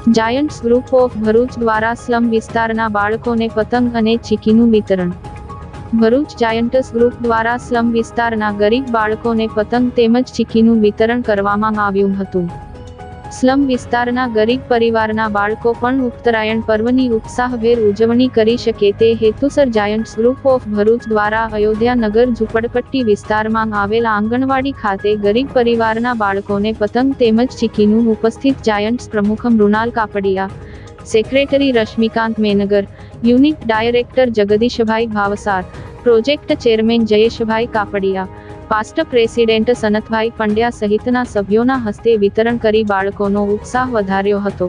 Giants group of Bharuch દ્વારા slum વિસ્તારના બાળકોને પતંગ અને ચીકીનું વિતરણ. ભરૂચ જાયન્ટ્સ ગ્રુપ દ્વારા સ્લમ વિસ્તારના ગરીબ બાળકોને પતંગ તેમજ ચીકીનું વિતરણ કરવામાં આવ્યું હતું. સ્લમ વિસ્તારના ગરીબ પરિવારના બાળકો પણ ઉત્તરાયણ પર્વની ઉત્સાહભેર ઉજવણી કરી શકે તે હેતુસર જાયન્ટ્સ ગ્રુપ ઓફ ભરૂચ દ્વારા અયોધ્યાનગર ઝૂંપડપટ્ટી વિસ્તારમાં આવેલ આંગણવાડી ખાતે ગરીબ પરિવારના બાળકોને પતંગ તેમજ ચીકીનું ઉપસ્થિત જાયન્ટ્સ પ્રમુખ Mrinal Kapadia, secretary Rashmikant Mengar, unit director Jagdishbhai Bhavsar, project chairman Jayeshbhai Kapadia, past president Sanatbhai Pandya સહિતના સભ્યોના હસ્તે વિતરણ કરી બાળકોનો ઉત્સાહ વધાર્યો હતો.